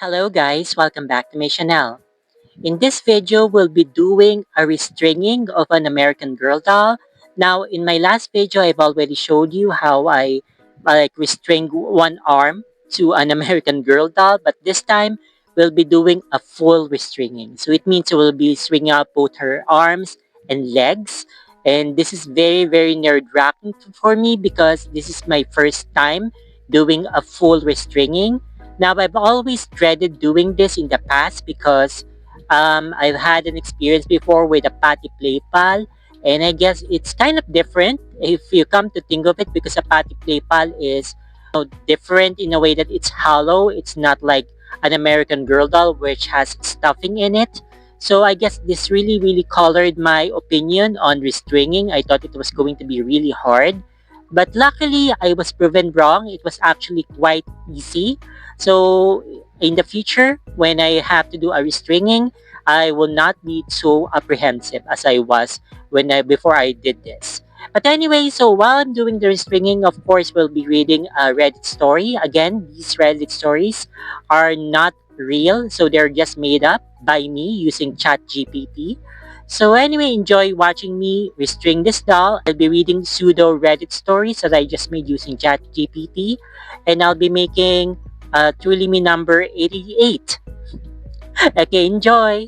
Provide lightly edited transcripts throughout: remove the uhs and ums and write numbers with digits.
Hello guys, welcome back to my channel. In this video, we'll be doing a restringing of an American Girl doll. Now, in my last video, I've already showed you how I like restring one arm to an American Girl doll, but this time we'll be doing a full restringing. So it means we'll be stringing out both her arms and legs. And this is very nerve-wracking for me because this is my first time doing a full restringing. Now, I've always dreaded doing this in the past because I've had an experience before with a patty play pal, and I guess it's kind of different if you come to think of it because a patty play pal is different in a way that it's hollow. It's not like an American Girl doll which has stuffing in it. So I guess this really colored my opinion on restringing. I thought it was going to be really hard. But luckily, I was proven wrong. It was actually quite easy. So in the future, when I have to do a restringing, I will not be so apprehensive as I was before I did this. But anyway, so while I'm doing the restringing, of course, we'll be reading a Reddit story. Again, these Reddit stories are not real, so they're just made up by me using ChatGPT. So anyway, enjoy watching me restring this doll. I'll be reading pseudo Reddit stories that I just made using ChatGPT, and I'll be making truly me number 88. Okay, enjoy!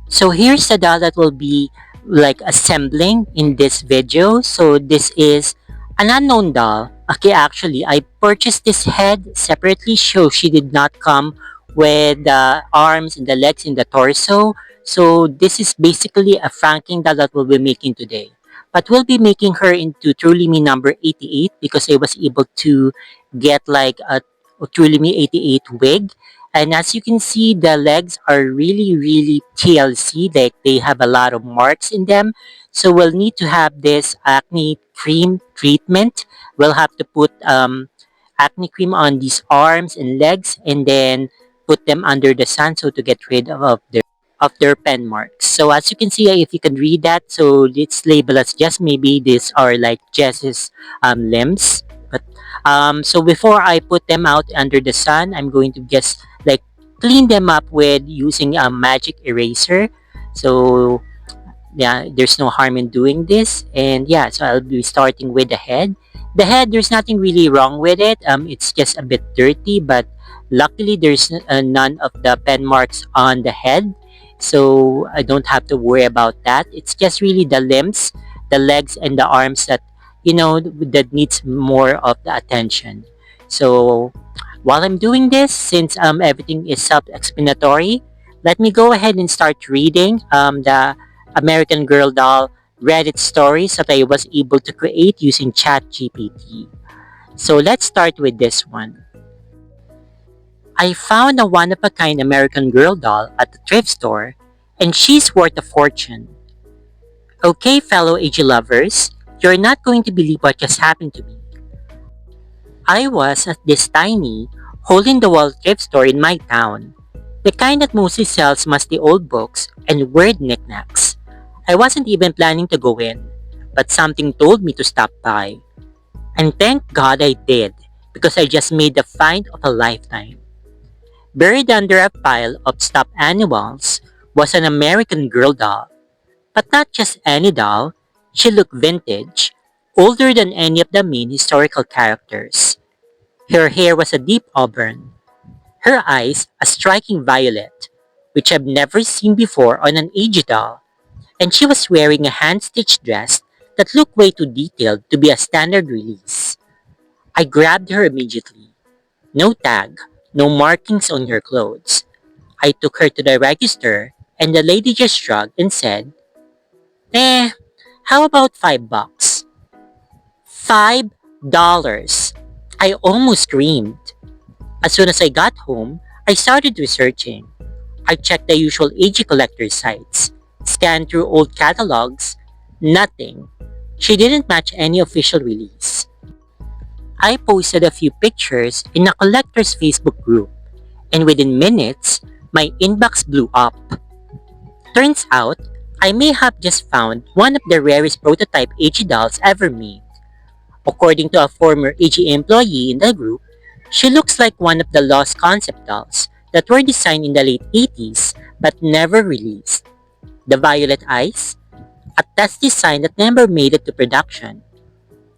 So here's the doll that will be like assembling in this video. So this is an unknown doll. Okay, actually, I purchased this head separately, so she did not come with the arms and the legs and the torso. So this is basically a franking doll that we'll be making today. But we'll be making her into Truly Me number 88 because I was able to get like a Truly Me 88 wig. And as you can see, the legs are really TLC, like they have a lot of marks in them. So we'll need to have this acne cream treatment. We'll have to put acne cream on these arms and legs and then put them under the sun so to get rid of their pen marks. So as you can see, if you can read that, so it's labeled as just maybe these are like Jess's limbs. But so before I put them out under the sun, I'm going to just like clean them up with using a magic eraser. So yeah, there's no harm in doing this. And yeah, so I'll be starting with the head. The head, there's nothing really wrong with it. It's just a bit dirty, but luckily there's none of the pen marks on the head. So I don't have to worry about that. It's just really the limbs, the legs, and the arms that, that needs more of the attention. So while I'm doing this, since everything is self-explanatory, let me go ahead and start reading the American Girl doll Reddit stories that I was able to create using ChatGPT. So let's start with this one. I found a one-of-a-kind American Girl doll at the thrift store, and she's worth a fortune. Okay, fellow AG lovers, you're not going to believe what just happened to me. I was at this tiny, hole-in-the-wall thrift store in my town, the kind that mostly sells musty old books and weird knickknacks. I wasn't even planning to go in, but something told me to stop by. And thank God I did, because I just made the find of a lifetime. Buried under a pile of stuffed animals was an American Girl doll. But not just any doll, she looked vintage, older than any of the main historical characters. Her hair was a deep auburn, her eyes a striking violet, which I've never seen before on an aged doll, and she was wearing a hand-stitched dress that looked way too detailed to be a standard release. I grabbed her immediately. No tag, no markings on her clothes. I took her to the register, and the lady just shrugged and said, "Eh, how about $5?" $5! I almost screamed. As soon as I got home, I started researching. I checked the usual AG collector sites, scanned through old catalogs. Nothing. She didn't match any official release. I posted a few pictures in a collector's Facebook group, and within minutes, my inbox blew up. Turns out, I may have just found one of the rarest prototype AG dolls ever made. According to a former AG employee in the group, She looks like one of the lost concept dolls that were designed in the late 80s but never released. The violet eyes, a test design that never made it to production.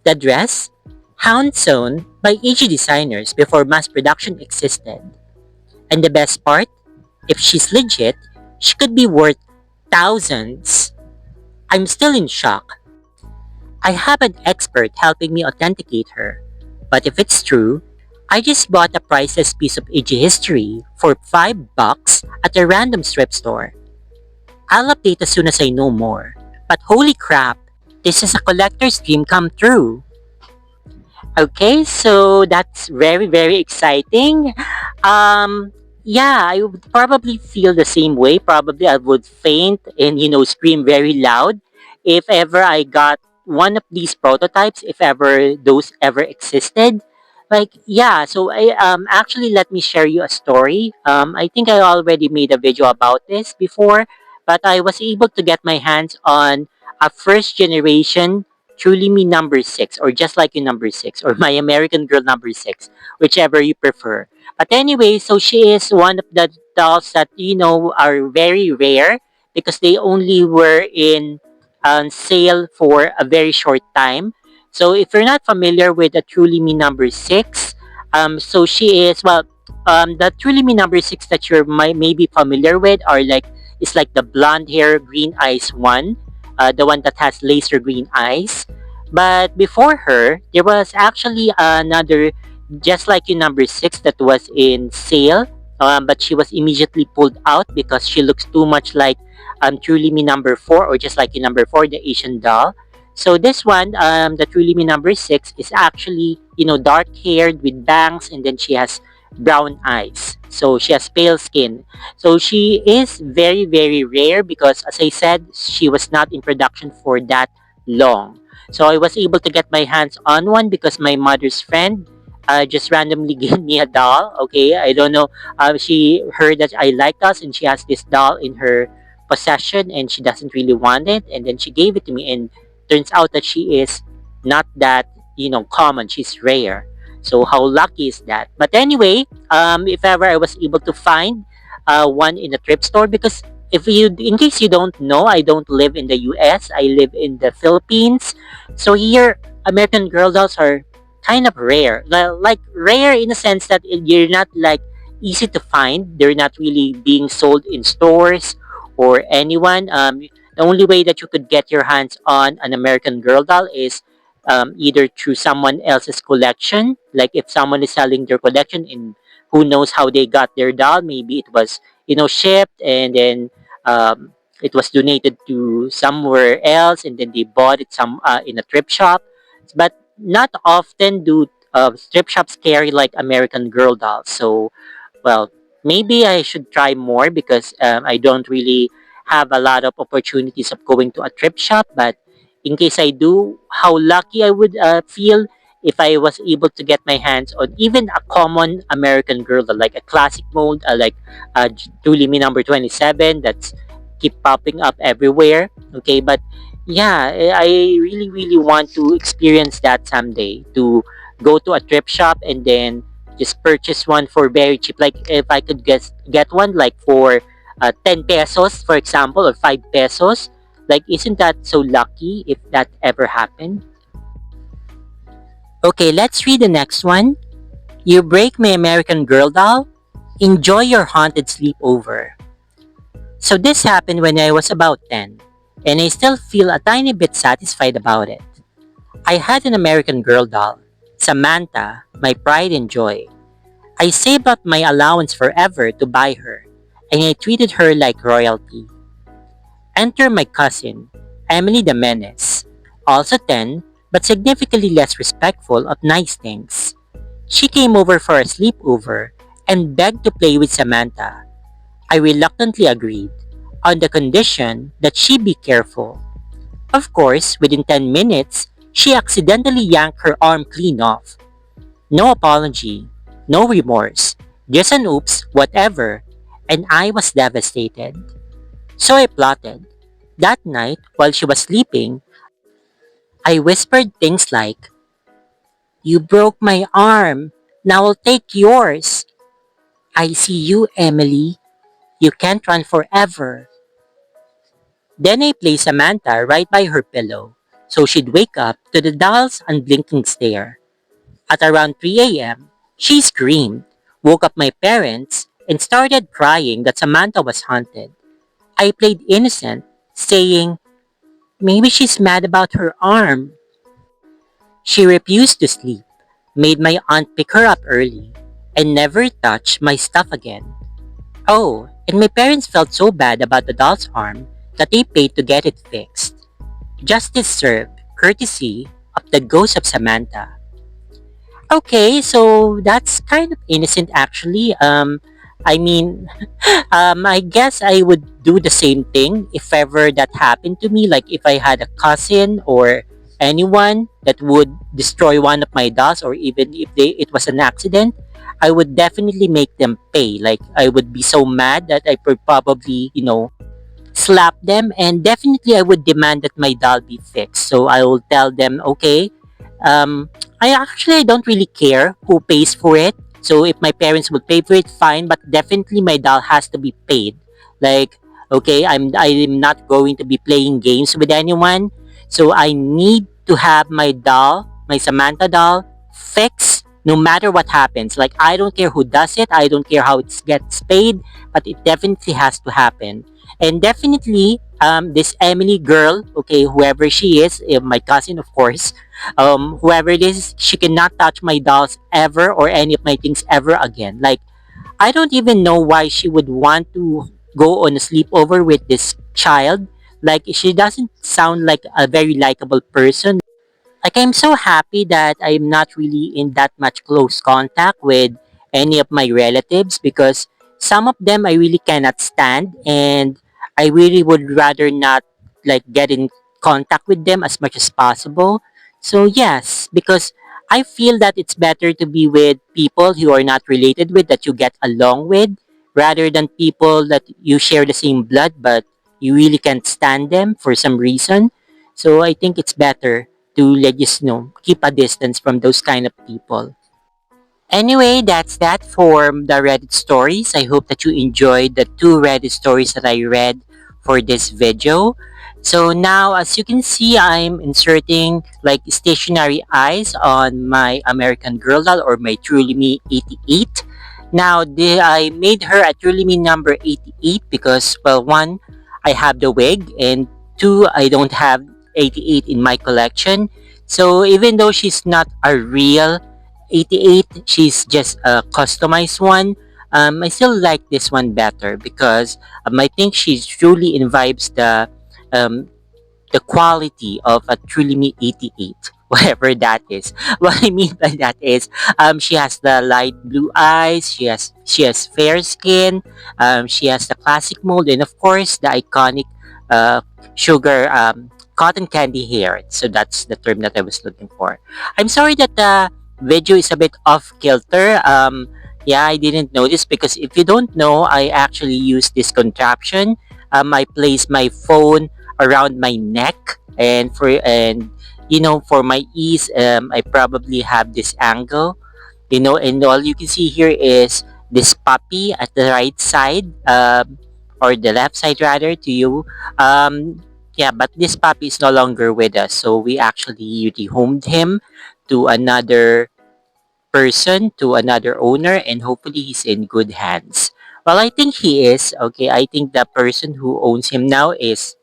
The dress, hand sewn by AG designers before mass production existed. And the best part, if she's legit, she could be worth thousands. I'm still in shock. I have an expert helping me authenticate her. But if it's true, I just bought a priceless piece of AG history for $5 at a random thrift store. I'll update as soon as I know more. But holy crap, this is a collector's dream come true. Okay, so that's very, very exciting. Um, yeah, I would probably feel the same way. Probably I would faint and, scream very loud if ever I got one of these prototypes, if ever those ever existed. Like, yeah, so actually let me share you a story. I think I already made a video about this before, but I was able to get my hands on a first generation Truly Me number six, or just like you number six, or my American Girl number six, whichever you prefer. But anyway, so she is one of the dolls that are very rare because they only were in on sale for a very short time. So if you're not familiar with the Truly Me number six, so she is the Truly Me number six that you're maybe familiar with are like it's like the blonde hair, green eyes one, the one that has laser green eyes. But before her, there was actually another, just like you number six, that was in sale. But she was immediately pulled out because she looks too much like Truly Me number four, or just like you number four, the Asian doll. So this one, the Truly Me number six, is actually dark haired with bangs, and then she has brown eyes. So she has pale skin. So she is very, very rare because, as I said, she was not in production for that long. So I was able to get my hands on one because my mother's friend just randomly gave me a doll. Okay, I don't know. She heard that I liked us, and she has this doll in her possession, and she doesn't really want it, and then she gave it to me, and turns out that she is not that common. She's rare. So how lucky is that? But anyway, if ever I was able to find one in a thrift store, because if you, in case you don't know, I don't live in the US. I live in the Philippines. So here, American Girl dolls are kind of rare. Like rare in the sense that you're not like easy to find. They're not really being sold in stores or anyone. The only way that you could get your hands on an American Girl doll is either through someone else's collection. Like if someone is selling their collection, and who knows how they got their doll. Maybe it was shipped, and then it was donated to somewhere else, and then they bought it some in a thrift shop. But not often do thrift shops carry like American Girl dolls. So, well, maybe I should try more because I don't really have a lot of opportunities of going to a thrift shop. But in case I do, how lucky I would feel if I was able to get my hands on even a common American Girl doll, like a classic mold, like Julie Me number 27, that's keep popping up everywhere. Okay, but yeah, I really, really want to experience that someday, to go to a thrift shop and then just purchase one for very cheap. Like if I could get one like for 10 pesos, for example, or 5 pesos. Like, isn't that so lucky if that ever happened? Okay, let's read the next one. You break my American Girl doll? Enjoy your haunted sleepover. So this happened when I was about 10, and I still feel a tiny bit satisfied about it. I had an American Girl doll, Samantha, my pride and joy. I saved up my allowance forever to buy her, and I treated her like royalty. Enter my cousin, Emily the Menace, also 10, but significantly less respectful of nice things. She came over for a sleepover and begged to play with Samantha. I reluctantly agreed, on the condition that she be careful. Of course, within 10 minutes, she accidentally yanked her arm clean off. No apology, no remorse, just an oops, whatever, and I was devastated. So I plotted. That night, while she was sleeping, I whispered things like, "You broke my arm. Now I'll take yours. I see you, Emily. You can't run forever. Then I placed Samantha right by her pillow, so she'd wake up to the doll's unblinking stare. At around 3 a.m., she screamed, woke up my parents, and started crying that Samantha was haunted. I played innocent, saying, maybe she's mad about her arm. She refused to sleep, made my aunt pick her up early, and never touched my stuff again. Oh, and my parents felt so bad about the doll's arm that they paid to get it fixed. Justice served, courtesy of the ghost of Samantha. Okay, so that's kind of innocent actually. I mean, I guess I would do the same thing if ever that happened to me. Like if I had a cousin or anyone that would destroy one of my dolls, or even if it was an accident, I would definitely make them pay. Like I would be so mad that I would probably, slap them, and definitely I would demand that my doll be fixed. So I will tell them, okay, um, I don't really care who pays for it. So if my parents would pay for it, fine. But definitely my doll has to be paid. Like, okay, I'm not going to be playing games with anyone. So I need to have my doll, my Samantha doll, fixed no matter what happens. Like I don't care who does it. I don't care how it gets paid, but it definitely has to happen. And definitely, this Emily girl, okay, whoever she is, my cousin, of course, whoever it is, she cannot touch my dolls ever or any of my things ever again. Like, I don't even know why she would want to go on a sleepover with this child. Like, she doesn't sound like a very likable person. Like I'm so happy that I'm not really in that much close contact with any of my relatives, because some of them I really cannot stand, and I really would rather not like get in contact with them as much as possible. So yes, because I feel that it's better to be with people who are not related with, that you get along with, rather than people that you share the same blood but you really can't stand them for some reason. So I think it's better to let you know, keep a distance from those kind of people. Anyway, that's that for the Reddit stories. I hope that you enjoyed the two Reddit stories that I read for this video. So now, as you can see, I'm inserting like stationary eyes on my American Girl doll, or my Truly Me 88. Now, I made her a Truly Me number 88 because, well, one, I have the wig, and two, I don't have 88 in my collection. So even though she's not a real 88, she's just a customized one. I still like this one better because I think she truly imbibes um, the quality of a truly me 88, whatever that is. What I mean by that is, she has the light blue eyes, she has fair skin, she has the classic mold, and of course the iconic uh, sugar cotton candy hair. So that's the term that I was looking for. I'm sorry that the video is a bit off kilter. Yeah, I didn't notice, because if you don't know, I actually use this contraption. I place my phone around my neck, and for my ease, I probably have this angle, and all you can see here is this puppy at the right side, or the left side rather, to you. Yeah, but this puppy is no longer with us, so we actually rehomed him to another person, to another owner, and hopefully he's in good hands. Well, I think he is. Okay, I think the person who owns him now is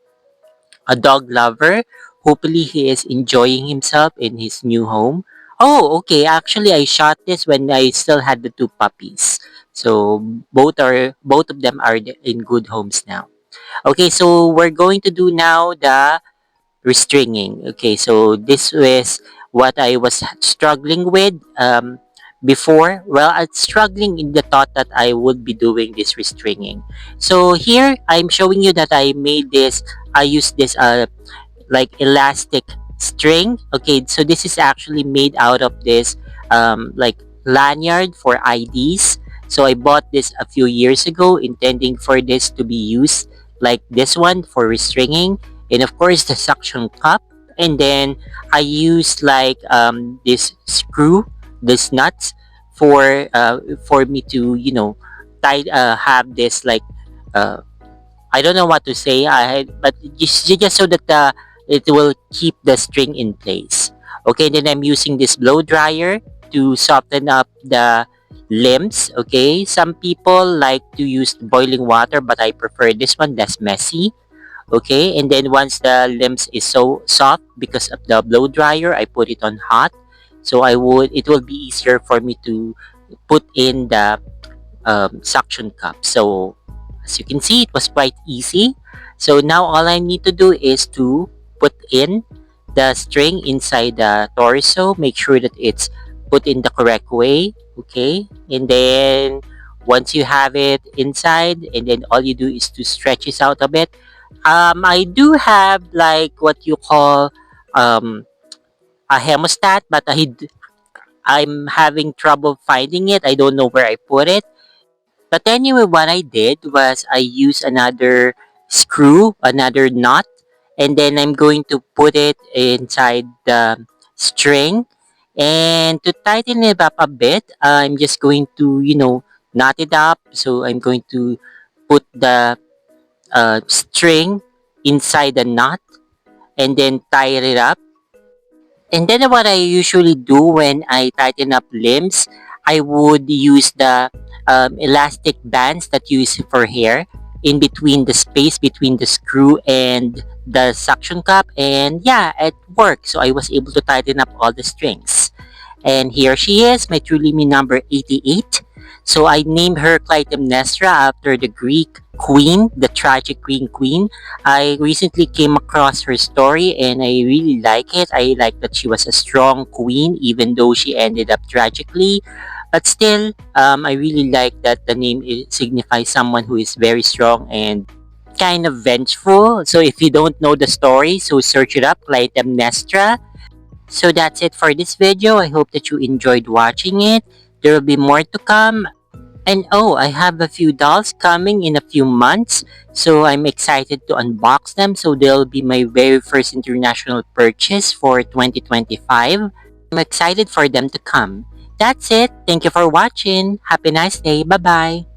a dog lover. Hopefully, he is enjoying himself in his new home. Oh, okay. Actually, I shot this when I still had the two puppies. So both of them are in good homes now. Okay, so we're going to do now the restringing. Okay, so this was what I was struggling with before. Well, I was struggling in the thought that I would be doing this restringing. So here I'm showing you that I made this. I used this like elastic string. Okay, so this is actually made out of this like lanyard for IDs. So I bought this a few years ago, intending for this to be used like this one for restringing, and of course the suction cup. And then I used like this screw, this nuts for me to have this like uh, I don't know what to say. But just so that it will keep the string in place. Okay, then I'm using this blow dryer to soften up the limbs. Okay, some people like to use boiling water, but I prefer this one. Less messy. Okay, and then once the limbs is so soft because of the blow dryer, I put it on hot. So it will be easier for me to put in the suction cup. So as you can see, it was quite easy. So now all I need to do is to put in the string inside the torso. Make sure that it's put in the correct way. Okay. And then once you have it inside, and then all you do is to stretch it out a bit. I do have like what you call um, a hemostat, but I'm having trouble finding it. I don't know where I put it. But anyway, what I did was I used another screw, another nut, and then I'm going to put it inside the string. And to tighten it up a bit, I'm just going to, knot it up. So I'm going to put the string inside the knot and then tie it up. And then what I usually do when I tighten up limbs, I would use the elastic bands that you use for hair in between the space between the screw and the suction cup. And yeah, it worked. So I was able to tighten up all the strings. And here she is, my Trulimi number 88. So I named her Clytemnestra after the Greek queen, the tragic Greek queen. I recently came across her story and I really like it. I like that she was a strong queen even though she ended up tragically. But still, I really like that the name signifies someone who is very strong and kind of vengeful. So if you don't know the story, so search it up, Clytemnestra. So that's it for this video. I hope that you enjoyed watching it. There will be more to come. And oh, I have a few dolls coming in a few months. So I'm excited to unbox them. So they'll be my very first international purchase for 2025. I'm excited for them to come. That's it. Thank you for watching. Have a nice day. Bye-bye.